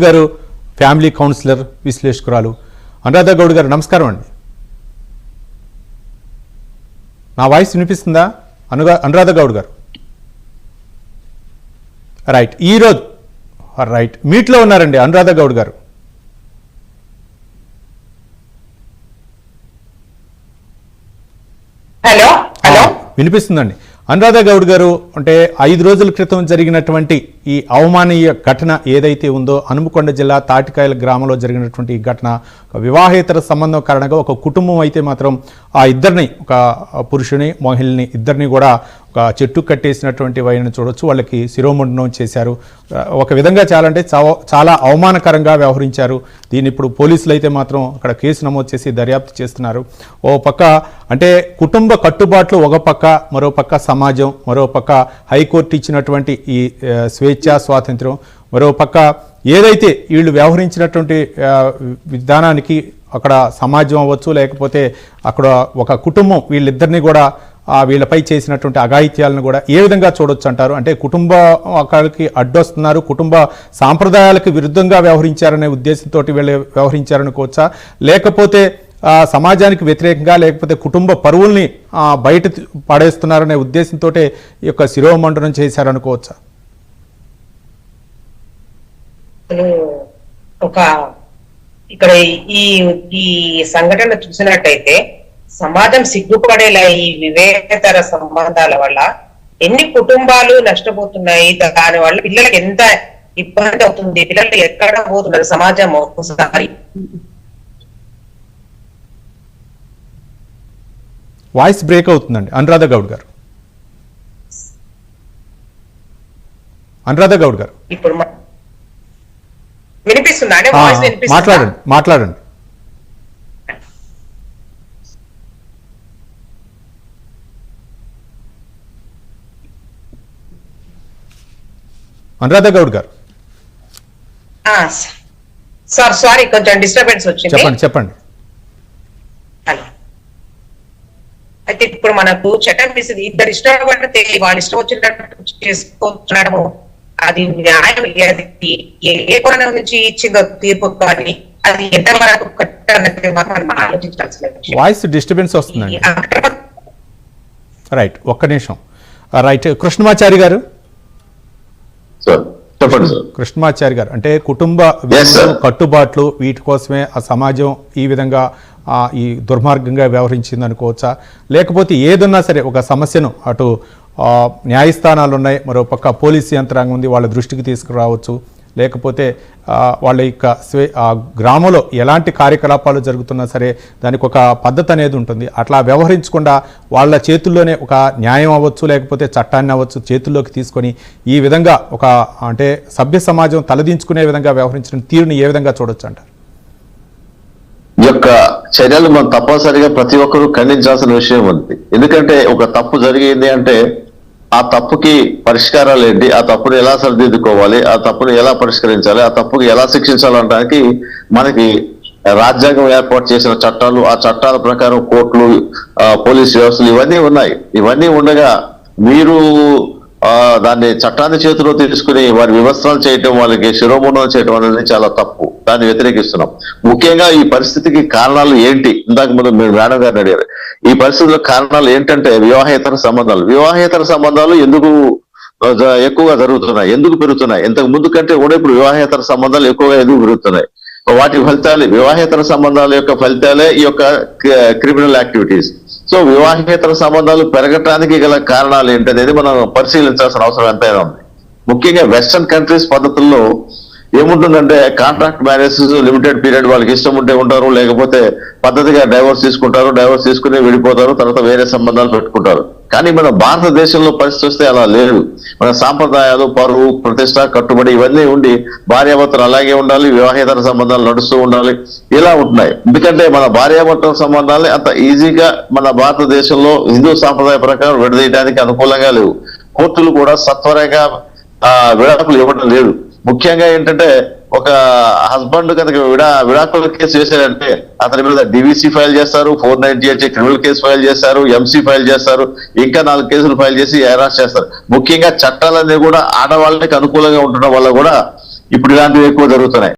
గారు family counsellor విశ్లేషకురాలు Anuradha Goud గారు నమస్కారం అండి. నా వాయిస్ వినిపిస్తుందా అనురాధ గౌడ్ గారు? రైట్ మీట్లో ఉన్నారండి అనురాధ గౌడ్ గారు. హలో వినిపిస్తుందండి. అనురాధ గౌడ్ గారు, అంటే 5 రోజుల క్రితం జరిగినటువంటి ఈ అవమానీయ ఘటన ఏదైతే ఉందో, హనుమకొండ జిల్లా తాటికాయల గ్రామంలో జరిగినటువంటి ఈ ఘటన వివాహేతర సంబంధం కారణంగా ఒక కుటుంబం అయితే మాత్రం ఆ ఇద్దరిని, ఒక పురుషుని మహిళని ఇద్దరిని కూడా ఒక చెట్టు కట్టేసినటువంటి వైన చూడొచ్చు. వాళ్ళకి శిరోముండనం చేశారు. ఒక విధంగా చాలా అవమానకరంగా వ్యవహరించారు. దీన్ని ఇప్పుడు పోలీసులు అయితే మాత్రం అక్కడ కేసు నమోదు చేసి దర్యాప్తు చేస్తున్నారు. ఓ పక్క అంటే కుటుంబ కట్టుబాట్లు ఒక పక్క, మరో పక్క సమాజం, మరో పక్క హైకోర్టు ఇచ్చినటువంటి ఈ స్వేచ్ఛ స్వాతంత్ర్యం, మరో పక్క ఏదైతే వీళ్ళు వ్యవహరించినటువంటి విధానానికి అక్కడ సమాజం అవ్వచ్చు, లేకపోతే అక్కడ ఒక కుటుంబం వీళ్ళిద్దరిని కూడా వీళ్ళపై చేసినటువంటి అఘాయిత్యాలను కూడా ఏ విధంగా చూడొచ్చు అంటారు? అంటే కుటుంబ ఒకరికి అడ్డొస్తున్నారు, కుటుంబ సాంప్రదాయాలకు విరుద్ధంగా వ్యవహరించారనే ఉద్దేశంతో వీళ్ళు వ్యవహరించారనుకోవచ్చా, లేకపోతే సమాజానికి వ్యతిరేకంగా, లేకపోతే కుటుంబ పరువుల్ని బయట పడేస్తున్నారనే ఉద్దేశంతో ఈ యొక్క శిరోమండనం చేశారనుకోవచ్చా? ఇక్కడ ఈ సంఘటన చూసినట్టయితే సమాజం సిగ్గుపడేలా ఈ వివేకతర సంబంధాల వల్ల ఎన్ని కుటుంబాలు నష్టపోతున్నాయి. దాని వల్ల పిల్లలకి ఎంత ఇబ్బంది అవుతుంది, పిల్లలు ఎక్కడ పోతున్నారు సమాజం. ఒకసారి వాయిస్ బ్రేక్ అవుతుందండి అనురాధ గౌడ్ గారు. ఇప్పుడు వినిపిస్తుందా? మాట్లాడండి. అనురాధ గౌడ్ గారు సారీ, కొంచెం డిస్టర్బెన్స్ వచ్చింది. చెప్పండి. అయితే ఇప్పుడు మనకు చట్టం ఇస్తుంది, ఇద్దరు ఇష్టపడితే వాళ్ళు ఇష్టం వచ్చినట్టు చేసుకోవడము అది న్యాయం. అది ఏ కోణం నుంచి ఇచ్చిందో తీర్పు, కానీ అది ఎంతవరకు కరెక్ట్ మనం ఆలోచించాల్సిన విషయం. వాయిస్ డిస్టర్బెన్స్ వస్తుందండి. రైట్, ఒక్క నిమిషం. రైట్, కృష్ణమాచారి గారు. కృష్ణమాచారి గారు, అంటే కుటుంబ కట్టుబాట్లు వీటి కోసమే ఆ సమాజం ఈ విధంగా ఈ దుర్మార్గంగా వ్యవహరించింది అనుకోవచ్చా, లేకపోతే ఏదన్నా సరే ఒక సమస్యను అటు న్యాయస్థానాలు ఉన్నాయి, మరో పక్క పోలీసు యంత్రాంగం ఉంది, వాళ్ళ దృష్టికి తీసుకురావచ్చు, లేకపోతే వాళ్ళ యొక్క గ్రామంలో ఎలాంటి కార్యకలాపాలు జరుగుతున్నా సరే దానికి ఒక పద్ధతి అనేది ఉంటుంది. అట్లా వ్యవహరించకుండా వాళ్ళ చేతుల్లోనే ఒక న్యాయం అవ్వచ్చు, లేకపోతే చట్టాన్ని అవ్వచ్చు చేతుల్లోకి తీసుకొని ఈ విధంగా ఒక అంటే సభ్య సమాజం తలదించుకునే విధంగా వ్యవహరించిన తీరుని ఏ విధంగా చూడొచ్చు అంటారు? ఈ యొక్క చర్యలు మనం తప్పనిసరిగా ప్రతి ఒక్కరూ ఖండించాల్సిన విషయం ఉంది. ఎందుకంటే ఒక తప్పు జరిగింది అంటే ఆ తప్పుకి పరిష్కారాలు ఏంటి, ఆ తప్పును ఎలా సరిదిద్దుకోవాలి, ఆ తప్పును ఎలా పరిష్కరించాలి, ఆ తప్పుకి ఎలా శిక్షించాలనడానికి మనకి రాజ్యాంగం ఏర్పాటు చేసిన చట్టాలు, ఆ చట్టాల ప్రకారం కోర్టులు, పోలీస్ వ్యవస్థలు ఇవన్నీ ఉన్నాయి. ఇవన్నీ ఉండగా మీరు దాన్ని చట్టాన్ని చేతిలో తీసుకుని వారి వివస్త్రాలు చేయటం, వాళ్ళకి శిరోముండనం చేయటం అనేది చాలా తప్పు. దాన్ని వ్యతిరేకిస్తున్నాం. ముఖ్యంగా ఈ పరిస్థితికి కారణాలు ఏంటి? ఇందాక ముందు మీరు మేడం గారిని అడిగారు. ఈ పరిస్థితుల కారణాలు ఏంటంటే వివాహేతర సంబంధాలు ఎందుకు ఎక్కువగా జరుగుతున్నాయి, ఎందుకు పెరుగుతున్నాయి? ఇంతకు ముందు కంటే కూడా ఇప్పుడు వివాహేతర సంబంధాలు ఎక్కువగా ఎందుకు పెరుగుతున్నాయి? వాటి ఫలితాలు, వివాహేతర సంబంధాల యొక్క ఫలితాలే ఈ యొక్క క్రిమినల్ యాక్టివిటీస్. సో వివాహేతర సంబంధాలు పెరగటానికి గల కారణాలు ఏంటనేది మనం పరిశీలించాల్సిన అవసరం ఎంతైనా ఉంది. ముఖ్యంగా వెస్టర్న్ కంట్రీస్ పద్ధతుల్లో ఏముంటుందంటే కాంట్రాక్ట్ మ్యారేజెస్, లిమిటెడ్ పీరియడ్, వాళ్ళకి ఇష్టం ఉంటే ఉంటారు, లేకపోతే పద్ధతిగా డైవర్స్ తీసుకుంటారు, డైవర్స్ తీసుకుని విడిపోతారు, తర్వాత వేరే సంబంధాలు పెట్టుకుంటారు. కానీ మన భారతదేశంలో పరిస్థితి వస్తే అలా లేదు. మన సాంప్రదాయాలు, పరువు, ప్రతిష్ట, కట్టుబడి ఇవన్నీ ఉండి భార్యాభర్తలు అలాగే ఉండాలి, వివాహేతర సంబంధాలు నడుస్తూ ఉండాలి, ఇలా ఉంటున్నాయి. ఎందుకంటే మన భార్యాభర్తల సంబంధాలని అంత ఈజీగా మన భారతదేశంలో హిందూ సాంప్రదాయ ప్రకారం విడదీయడానికి అనుకూలంగా లేవు. కోర్టులు కూడా సత్వరంగా విడాకులు ఇవ్వడం లేదు. ముఖ్యంగా ఏంటంటే ఒక హస్బెండ్ కనుక విడాకుల కేసు చేశారంటే అతని మీద డివిసి ఫైల్ చేస్తారు, 498 క్రిమినల్ కేసు ఫైల్ చేస్తారు, ఎంసీ ఫైల్ చేస్తారు, ఇంకా 4 కేసులు ఫైల్ చేసి అరెస్ట్ చేస్తారు. ముఖ్యంగా చట్టాలన్నీ కూడా ఆడవాళ్ళకి అనుకూలంగా ఉండడం వల్ల కూడా ఇప్పుడు ఇలాంటివి ఎక్కువ జరుగుతున్నాయి.